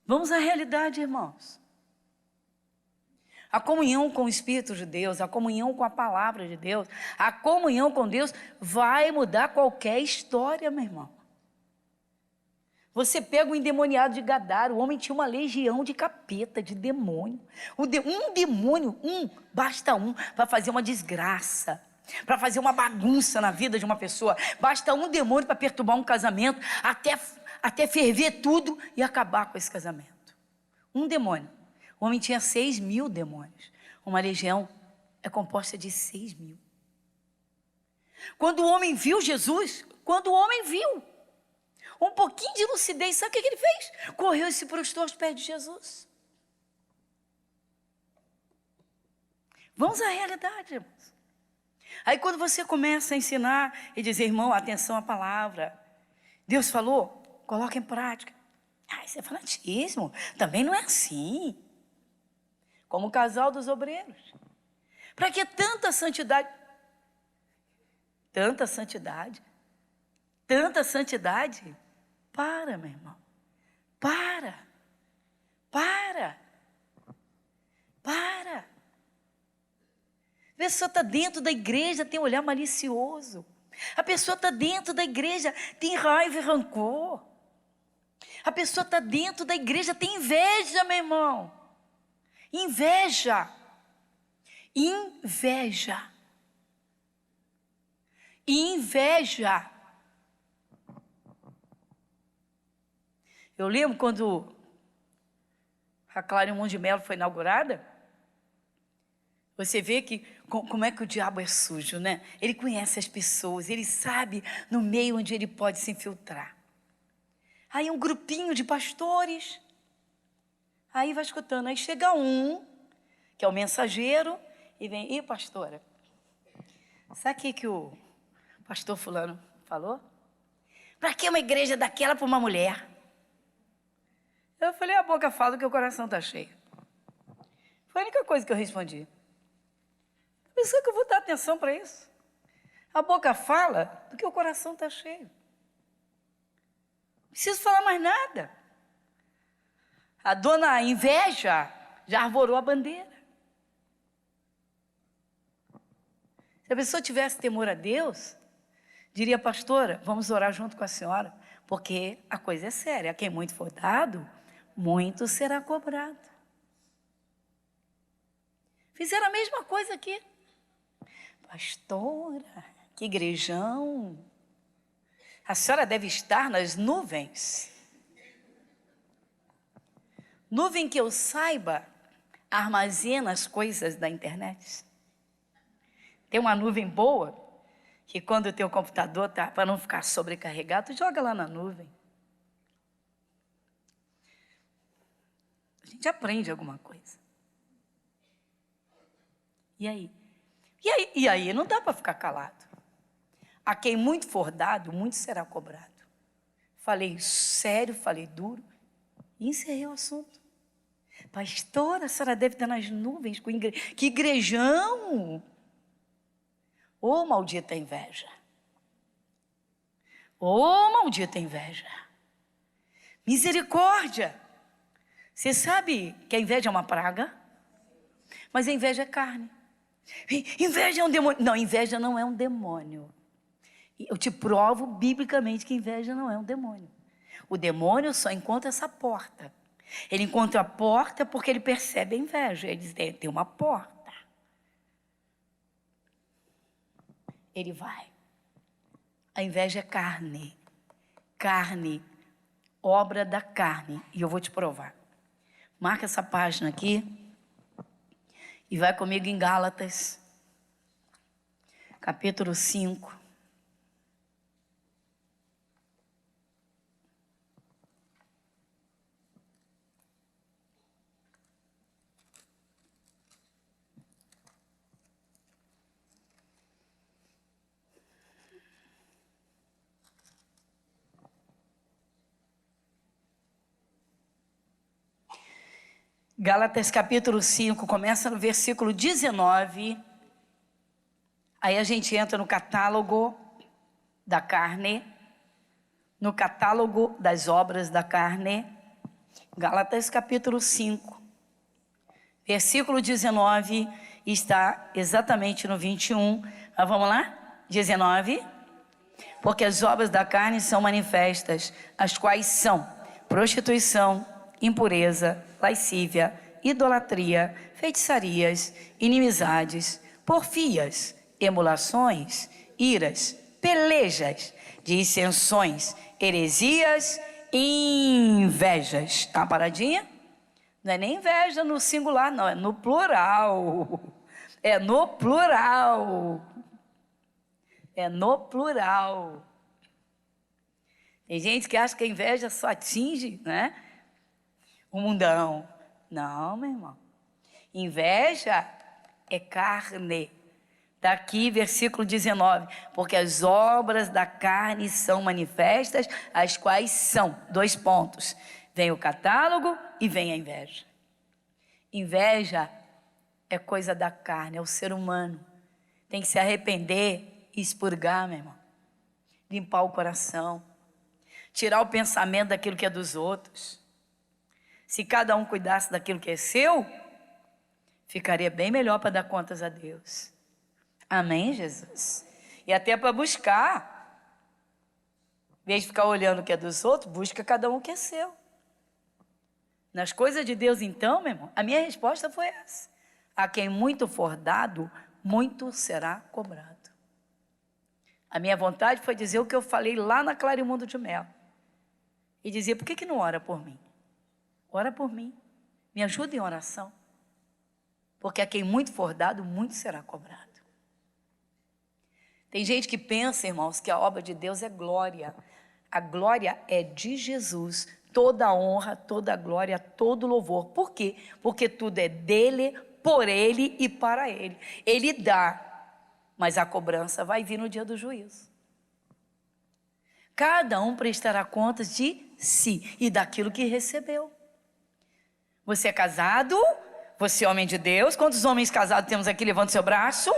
Vamos à realidade, irmãos. A comunhão com o Espírito de Deus, a comunhão com a palavra de Deus, a comunhão com Deus vai mudar qualquer história, meu irmão. Você pega o endemoniado de Gadara, o homem tinha uma legião de capeta, de demônio. Um demônio, basta um, para fazer uma desgraça, para fazer uma bagunça na vida de uma pessoa. Basta um demônio para perturbar um casamento, até ferver tudo e acabar com esse casamento. Um demônio. O homem tinha 6.000 demônios. Uma legião é composta de 6.000. Quando o homem viu Jesus, um pouquinho de lucidez, sabe o que ele fez? Correu e se prostrou aos pés de Jesus. Vamos à realidade, irmãos. Aí quando você começa a ensinar e dizer: irmão, atenção à palavra. Deus falou, coloca em prática. Isso é fanatismo. Também não é assim. Como o casal dos obreiros. Para que tanta santidade? Tanta santidade. Tanta santidade. Para, meu irmão. Para. A pessoa está dentro da igreja, tem um olhar malicioso. A pessoa está dentro da igreja, tem raiva e rancor. A pessoa está dentro da igreja, tem inveja, meu irmão. Inveja. Eu lembro quando a Clarion de Mello foi inaugurada, você vê que como é que o diabo é sujo, né? Ele conhece as pessoas, ele sabe no meio onde ele pode se infiltrar. Aí um grupinho de pastores, aí vai escutando, aí chega um, que é o mensageiro, e vem: e pastora, sabe o que o pastor fulano falou? Para que uma igreja daquela para uma mulher? Eu falei: a boca fala que o coração está cheio. Foi a única coisa que eu respondi. Pensou que eu vou dar atenção para isso? A boca fala do que o coração está cheio. Não preciso falar mais nada. A dona inveja já arvorou a bandeira. Se a pessoa tivesse temor a Deus, diria: pastora, vamos orar junto com a senhora, porque a coisa é séria. A quem muito for dado, muito será cobrado. Fizeram a mesma coisa aqui. Pastora, que igrejão. A senhora deve estar nas nuvens. Nuvem que eu saiba, armazena as coisas da internet. Tem uma nuvem boa, que quando o teu computador tá, para não ficar sobrecarregado, tu joga lá na nuvem. A gente aprende alguma coisa. E aí? E aí não dá para ficar calado. A quem muito for dado, muito será cobrado. Falei sério, falei duro e encerrei o assunto. Pastora, a senhora deve estar nas nuvens. Que igrejão! Ô, maldita inveja. Ô, maldita inveja. Misericórdia. Você sabe que a inveja é uma praga? Mas a inveja é carne. Inveja é um demônio. Não, inveja não é um demônio. Eu te provo biblicamente que inveja não é um demônio. O demônio só encontra essa porta. Ele encontra a porta porque ele percebe a inveja. Ele diz, tem uma porta. Ele vai. A inveja é carne. Carne. Obra da carne. E eu vou te provar. Marca essa página aqui. E vai comigo em Gálatas. Capítulo 5. Gálatas capítulo 5, começa no versículo 19. Aí a gente entra no catálogo da carne, no catálogo das obras da carne. Gálatas capítulo 5, versículo 19, está exatamente no 21. Mas vamos lá? 19. Porque as obras da carne são manifestas, as quais são prostituição, impureza, lascívia, idolatria, feitiçarias, inimizades, porfias, emulações, iras, pelejas, dissensões, heresias e invejas. Tá uma paradinha? Não é nem inveja no singular, não, é no plural. É no plural. É no plural. Tem gente que acha que a inveja só atinge, né, o mundão. Não, meu irmão. Inveja é carne. Daqui, versículo 19. Porque as obras da carne são manifestas, as quais são, 2 pontos. Vem o catálogo e vem a inveja. Inveja é coisa da carne, é o ser humano. Tem que se arrepender e expurgar, meu irmão. Limpar o coração. Tirar o pensamento daquilo que é dos outros. Se cada um cuidasse daquilo que é seu, ficaria bem melhor para dar contas a Deus. Amém, Jesus? E até para buscar. Em vez de ficar olhando o que é dos outros, busca cada um o que é seu. Nas coisas de Deus, então, meu irmão, a minha resposta foi essa. A quem muito for dado, muito será cobrado. A minha vontade foi dizer o que eu falei lá na Clarimundo de Melo. E dizer, por que não ora por mim? Ora por mim. Me ajuda em oração. Porque a quem muito for dado, muito será cobrado. Tem gente que pensa, irmãos, que a obra de Deus é glória. A glória é de Jesus. Toda a honra, toda a glória, todo o louvor. Por quê? Porque tudo é dele, por ele e para ele. Ele dá, mas a cobrança vai vir no dia do juízo. Cada um prestará contas de si e daquilo que recebeu. Você é casado? Você é homem de Deus? Quantos homens casados temos aqui? Levanta o seu braço.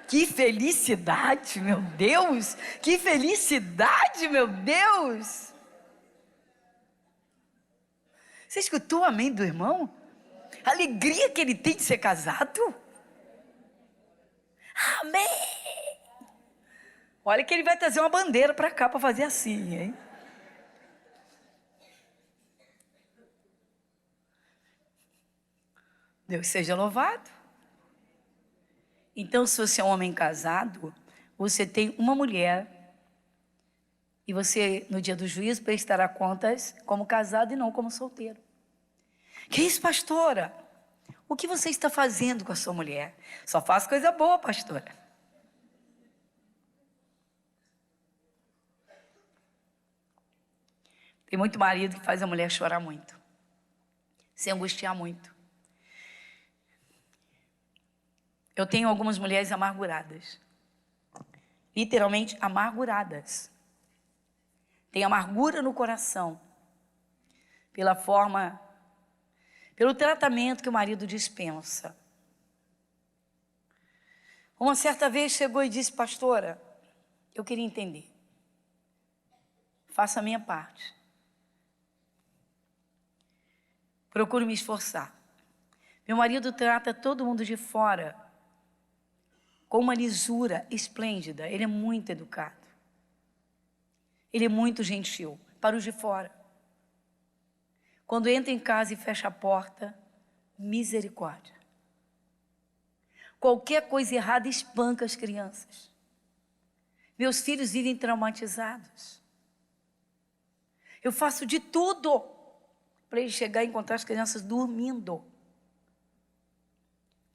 Que felicidade, meu Deus! Que felicidade, meu Deus! Você escutou o amém do irmão? A alegria que ele tem de ser casado? Amém! Olha que ele vai trazer uma bandeira para cá para fazer assim, hein? Deus seja louvado. Então, se você é um homem casado, você tem uma mulher e você, no dia do juízo, prestará contas como casado e não como solteiro. Que isso, pastora? O que você está fazendo com a sua mulher? Só faz coisa boa, pastora. Tem muito marido que faz a mulher chorar muito, se angustiar muito. Eu tenho algumas mulheres amarguradas, literalmente amarguradas. Tem amargura no coração, pelo tratamento que o marido dispensa. Uma certa vez chegou e disse: pastora, eu queria entender. Faça a minha parte. Procuro me esforçar. Meu marido trata todo mundo de fora com uma lisura esplêndida. Ele é muito educado. Ele é muito gentil para os de fora. Quando entra em casa e fecha a porta, misericórdia. Qualquer coisa errada espanca as crianças. Meus filhos vivem traumatizados. Eu faço de tudo para ele chegar e encontrar as crianças dormindo.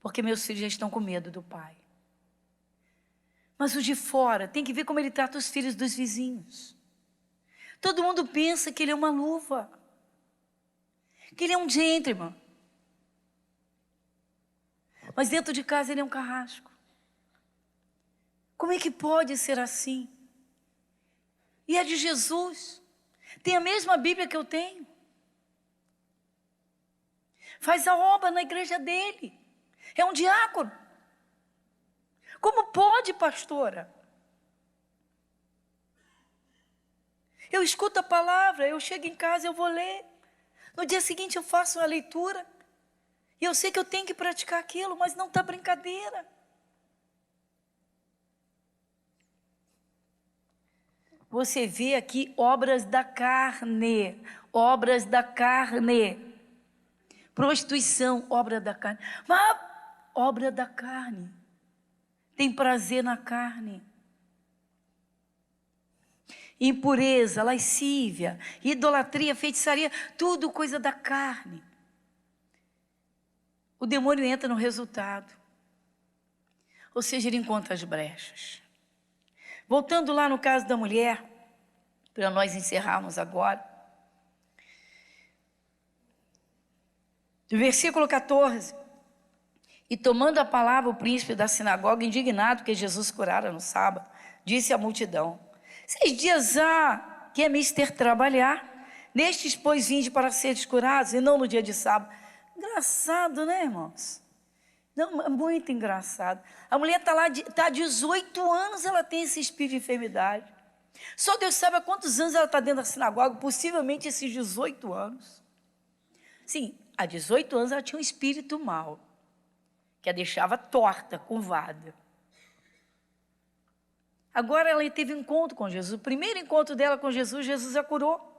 Porque meus filhos já estão com medo do pai. Mas os de fora, tem que ver como ele trata os filhos dos vizinhos. Todo mundo pensa que ele é uma luva, que ele é um gentleman. Mas dentro de casa ele é um carrasco. Como é que pode ser assim? E é de Jesus. Tem a mesma Bíblia que eu tenho. Faz a obra na igreja dele. É um diácono. Como pode, pastora? Eu escuto a palavra, eu chego em casa, eu vou ler. No dia seguinte eu faço a leitura. E eu sei que eu tenho que praticar aquilo, mas não está brincadeira. Você vê aqui obras da carne. Obras da carne. Prostituição, obra da carne. Mas obra da carne. Tem prazer na carne. Impureza, lascívia, idolatria, feitiçaria, tudo coisa da carne. O demônio entra no resultado. Ou seja, ele encontra as brechas. Voltando lá no caso da mulher, para nós encerrarmos agora. Do versículo 14. E tomando a palavra o príncipe da sinagoga, indignado que Jesus curara no sábado, disse à multidão: 6 dias há que é mister trabalhar, nestes pois vinde para seres curados, e não no dia de sábado. Engraçado, né, irmãos? Não, é muito engraçado. A mulher está lá, está há 18 anos, ela tem esse espírito de enfermidade. Só Deus sabe há quantos anos ela está dentro da sinagoga, possivelmente esses 18 anos. Sim, há 18 anos ela tinha um espírito mau, que a deixava torta, curvada. Agora ela teve um encontro com Jesus. O primeiro encontro dela com Jesus, Jesus a curou.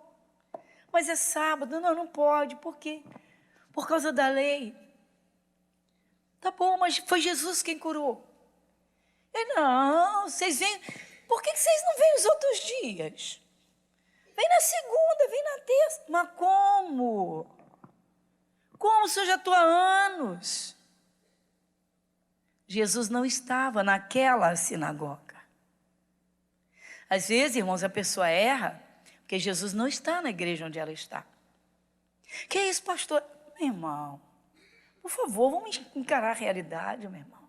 Mas é sábado, não pode. Por quê? Por causa da lei. Tá bom, mas foi Jesus quem curou. Não, vocês vêm. Por que vocês não vêm os outros dias? Vem na segunda, vem na terça. Mas como? Como se eu já estou há anos? Jesus não estava naquela sinagoga. Às vezes, irmãos, a pessoa erra, porque Jesus não está na igreja onde ela está. Que é isso, pastor? Meu irmão, por favor, vamos encarar a realidade, meu irmão.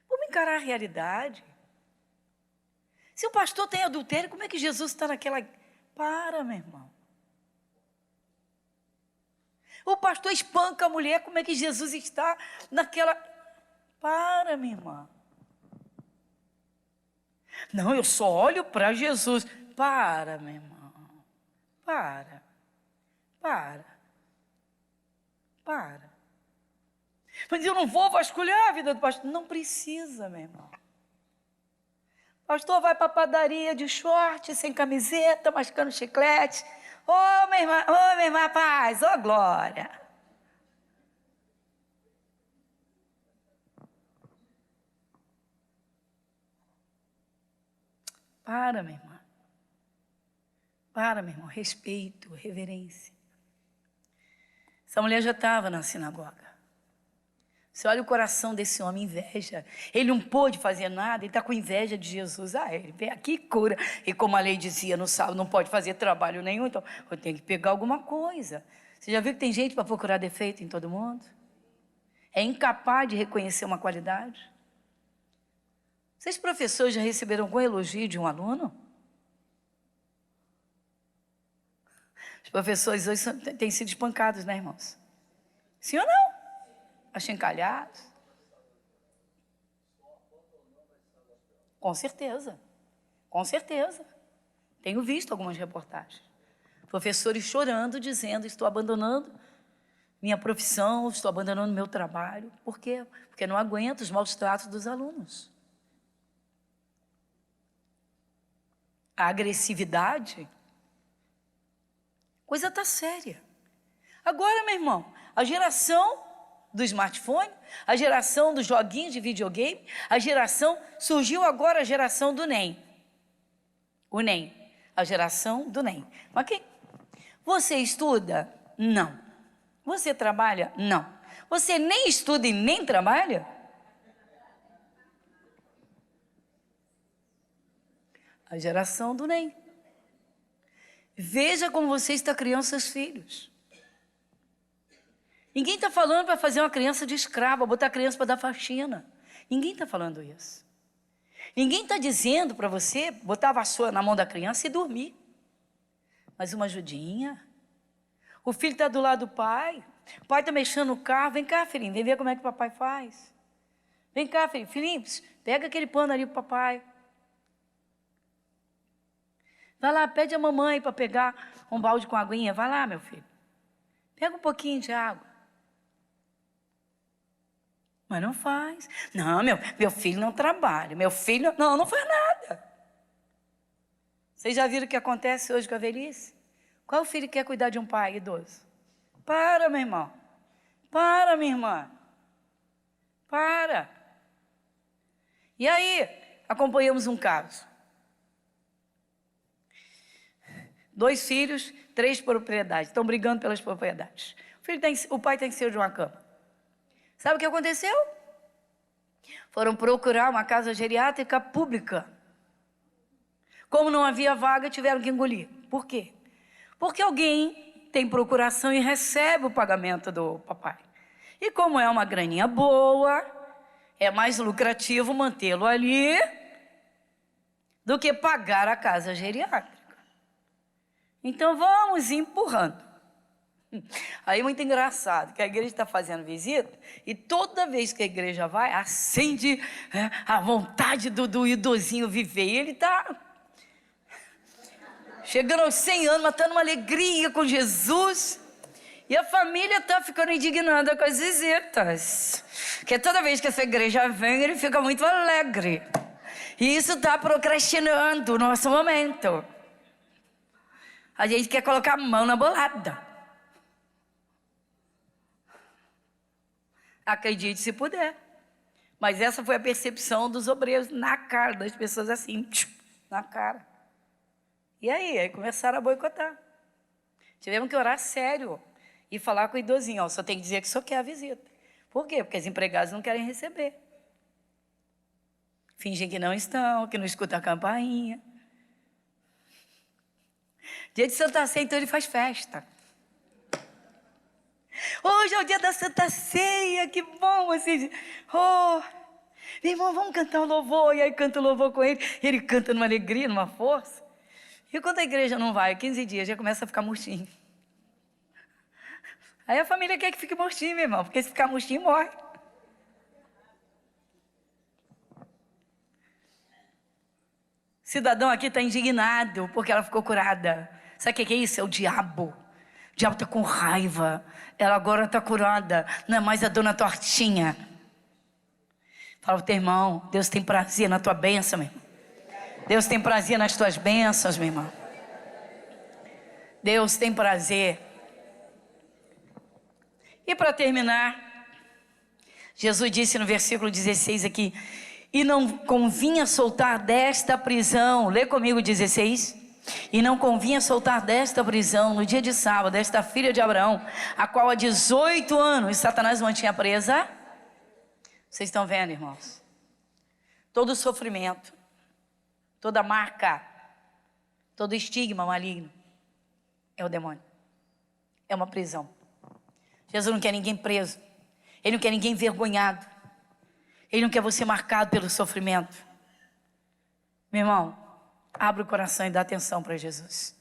Vamos encarar a realidade. Se o pastor tem adultério, como é que Jesus está naquela... Para, meu irmão. O pastor espanca a mulher, como é que Jesus está naquela... Para, minha irmã. Não, eu só olho para Jesus. Para, meu irmão. Para. Mas eu não vou vasculhar a vida do pastor. Não precisa, meu irmão. Pastor vai para a padaria de short, sem camiseta, mascando chiclete. Ô, minha irmã, paz, ô, glória. Para, minha irmã. Para, meu irmão. Respeito, reverência. Essa mulher já estava na sinagoga. Você olha o coração desse homem, inveja. Ele não pôde fazer nada, ele está com inveja de Jesus. Ele vem aqui e cura. E como a lei dizia no sábado, não pode fazer trabalho nenhum, então eu tenho que pegar alguma coisa. Você já viu que tem gente para procurar defeito em todo mundo? É incapaz de reconhecer uma qualidade. Vocês professores já receberam algum elogio de um aluno? Os professores hoje têm sido espancados, né, irmãos? Sim ou não? Achincalhados? Com certeza. Com certeza. Tenho visto algumas reportagens. Professores chorando, dizendo, estou abandonando minha profissão, estou abandonando meu trabalho. Por quê? Porque não aguento os maus tratos dos alunos. A agressividade, coisa está séria. Agora, meu irmão, a geração do smartphone, a geração dos joguinhos de videogame, surgiu agora a geração do NEM. O NEM, a geração do NEM. Mas quem? Você estuda? Não. Você trabalha? Não. Você nem estuda e nem trabalha? A geração do NEM. Veja como você está criando seus filhos. Ninguém está falando para fazer uma criança de escrava, botar a criança para dar faxina. Ninguém está falando isso. Ninguém está dizendo para você botar a vassoura na mão da criança e dormir. Mas uma ajudinha. O filho está do lado do pai. O pai está mexendo no carro. Vem cá, filhinho, vem ver como é que o papai faz. Vem cá, filhinho. Filhinho, pega aquele pano ali para o papai. Vai lá, pede a mamãe para pegar um balde com aguinha. Vai lá, meu filho. Pega um pouquinho de água. Mas não faz. Não, meu filho não trabalha. Meu filho não faz nada. Vocês já viram o que acontece hoje com a velhice? Qual filho quer cuidar de um pai idoso? Para, meu irmão. Para, minha irmã. Para. E aí, acompanhamos um caso. 2 filhos, 3 propriedades. Estão brigando pelas propriedades. O pai tem que ser de uma cama. Sabe o que aconteceu? Foram procurar uma casa geriátrica pública. Como não havia vaga, tiveram que engolir. Por quê? Porque alguém tem procuração e recebe o pagamento do papai. E como é uma graninha boa, é mais lucrativo mantê-lo ali do que pagar a casa geriátrica. Então vamos empurrando. Aí muito engraçado, que a igreja está fazendo visita e toda vez que a igreja vai, acende a vontade do idosinho viver. E ele está chegando aos 100 anos, matando uma alegria com Jesus. E a família está ficando indignada com as visitas. Porque toda vez que essa igreja vem, ele fica muito alegre. E isso está procrastinando o nosso momento. A gente quer colocar a mão na bolada. Acredite se puder. Mas essa foi a percepção dos obreiros na cara das pessoas assim, na cara. E aí começaram a boicotar. Tivemos que orar sério e falar com o idosinho, só tem que dizer que só quer a visita. Por quê? Porque as empregadas não querem receber. Fingem que não estão, que não escutam a campainha. Dia de Santa Ceia, então ele faz festa. Hoje é o dia da Santa Ceia, que bom assim. Oh, meu irmão, vamos cantar um louvor. E aí canta o louvor com ele. Ele canta numa alegria, numa força. E quando a igreja não vai, 15 dias, já começa a ficar murchinho. Aí a família quer que fique murchinho, meu irmão, porque se ficar murchinho, morre. Cidadão aqui está indignado porque ela ficou curada. Sabe o que é isso? É o diabo. O diabo está com raiva. Ela agora está curada. Não é mais a dona Tortinha. Fala pro teu irmão, Deus tem prazer na tua bênção, meu irmão. Deus tem prazer nas tuas bênçãos, meu irmão. Deus tem prazer. E para terminar, Jesus disse no versículo 16 aqui: e não convinha soltar desta prisão, lê comigo 16, e não convinha soltar desta prisão no dia de sábado, desta filha de Abraão, a qual há 18 anos Satanás mantinha presa. Vocês estão vendo, irmãos? Todo sofrimento, toda marca, todo estigma maligno é o demônio. É uma prisão. Jesus não quer ninguém preso. Ele não quer ninguém envergonhado. Ele não quer você marcado pelo sofrimento. Meu irmão, abre o coração e dá atenção para Jesus.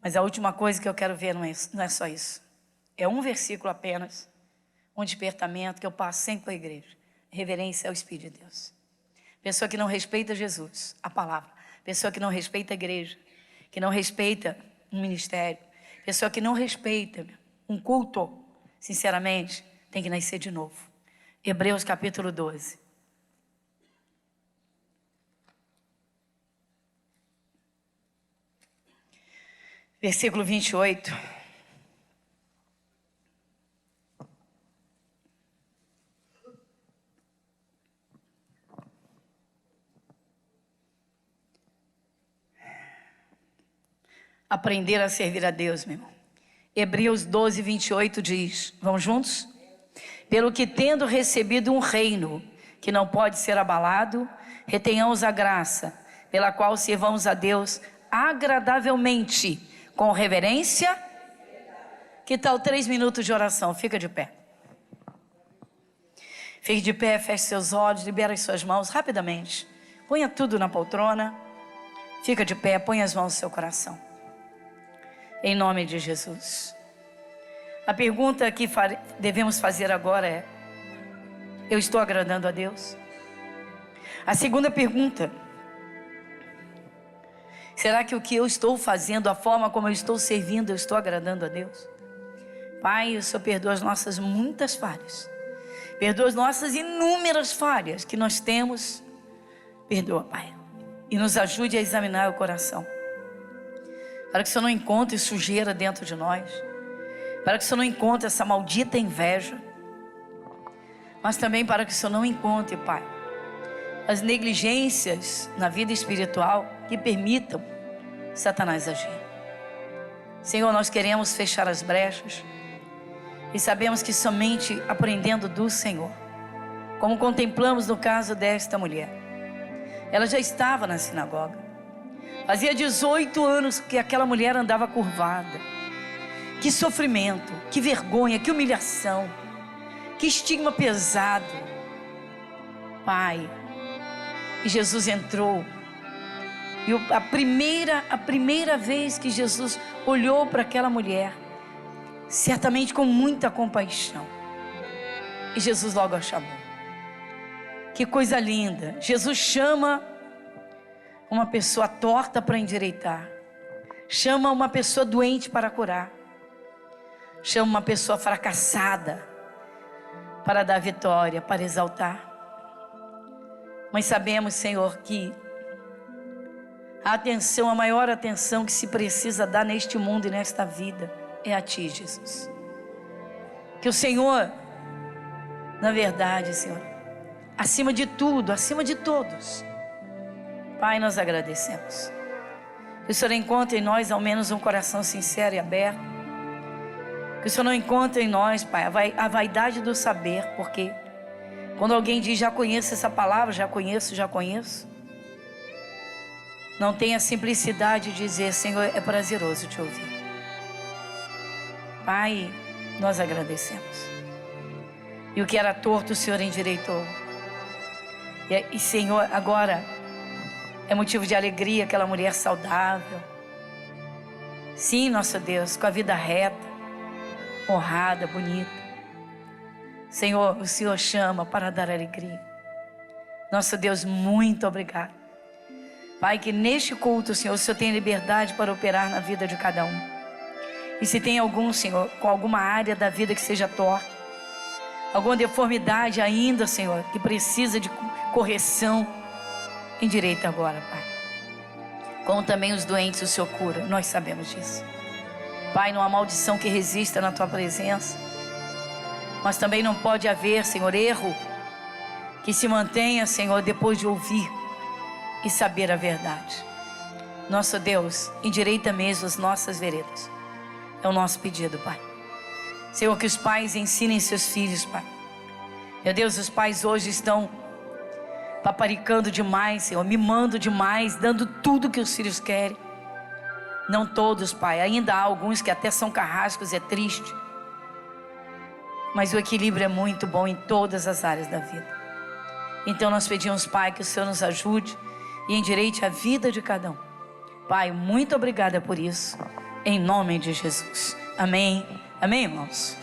Mas a última coisa que eu quero ver não é só isso. É um versículo apenas, um despertamento que eu passo sempre para a igreja. Reverência ao Espírito de Deus. Pessoa que não respeita Jesus, a palavra. Pessoa que não respeita a igreja, que não respeita um ministério. Pessoa que não respeita um culto, sinceramente, tem que nascer de novo. Hebreus capítulo 12. Versículo 28. Aprender a servir a Deus, meu irmão. Hebreus 12, 28 diz, vamos juntos? Pelo que tendo recebido um reino que não pode ser abalado, retenhamos a graça, pela qual servamos a Deus agradavelmente, com reverência. Que tal 3 minutos de oração? Fica de pé. Fique de pé, feche seus olhos, libera as suas mãos rapidamente. Ponha tudo na poltrona. Fica de pé, ponha as mãos no seu coração. Em nome de Jesus. A pergunta que devemos fazer agora é: eu estou agradando a Deus? A segunda pergunta: será que o que eu estou fazendo, a forma como eu estou servindo, eu estou agradando a Deus? Pai, o Senhor perdoa as nossas muitas falhas. Perdoa as nossas inúmeras falhas que nós temos. Perdoa, Pai. E nos ajude a examinar o coração. Para que o Senhor não encontre sujeira dentro de nós. Para que o Senhor não encontre essa maldita inveja. Mas também para que o Senhor não encontre, Pai, as negligências na vida espiritual que permitam Satanás agir. Senhor, nós queremos fechar as brechas. E sabemos que somente aprendendo do Senhor, como contemplamos no caso desta mulher. Ela já estava na sinagoga. Fazia 18 anos que aquela mulher andava curvada. Que sofrimento, que vergonha, que humilhação, que estigma pesado. Pai, e Jesus entrou. E a primeira vez que Jesus olhou para aquela mulher, certamente com muita compaixão, e Jesus logo a chamou. Que coisa linda. Jesus chama uma pessoa torta para endireitar, chama uma pessoa doente para curar, chama uma pessoa fracassada para dar vitória, para exaltar. Mas sabemos, Senhor, que a maior atenção que se precisa dar neste mundo e nesta vida é a Ti, Jesus. Que o Senhor, na verdade, Senhor, acima de tudo, acima de todos, Pai, nós agradecemos. Que o Senhor encontre em nós ao menos um coração sincero e aberto. Que o Senhor não encontre em nós, Pai, a vaidade do saber, porque quando alguém diz, já conheço essa palavra, já conheço, não tem a simplicidade de dizer, Senhor, é prazeroso te ouvir. Pai, nós agradecemos. E o que era torto, o Senhor endireitou. E Senhor, agora é motivo de alegria aquela mulher saudável. Sim, nosso Deus, com a vida reta, honrada, bonita. Senhor, o Senhor chama para dar alegria. Nosso Deus, muito obrigado. Pai, que neste culto, Senhor, o Senhor tem liberdade para operar na vida de cada um. E se tem algum, Senhor, com alguma área da vida que seja torta, alguma deformidade ainda, Senhor, que precisa de correção, endireita agora, Pai. Como também os doentes o Senhor cura, nós sabemos disso. Pai, não há maldição que resista na Tua presença. Mas também não pode haver, Senhor, erro que se mantenha, Senhor, depois de ouvir e saber a verdade. Nosso Deus, endireita mesmo as nossas veredas. É o nosso pedido, Pai. Senhor, que os pais ensinem seus filhos, Pai, Meu Deus, os pais hoje estão paparicando demais, Senhor, mimando demais, dando tudo que os filhos querem. Não todos, Pai, ainda há alguns que até são carrascos, é triste. Mas o equilíbrio é muito bom em todas as áreas da vida. Então nós pedimos, Pai, que o Senhor nos ajude e endireite a vida de cada um. Pai, muito obrigada por isso, em nome de Jesus. Amém. Amém, irmãos?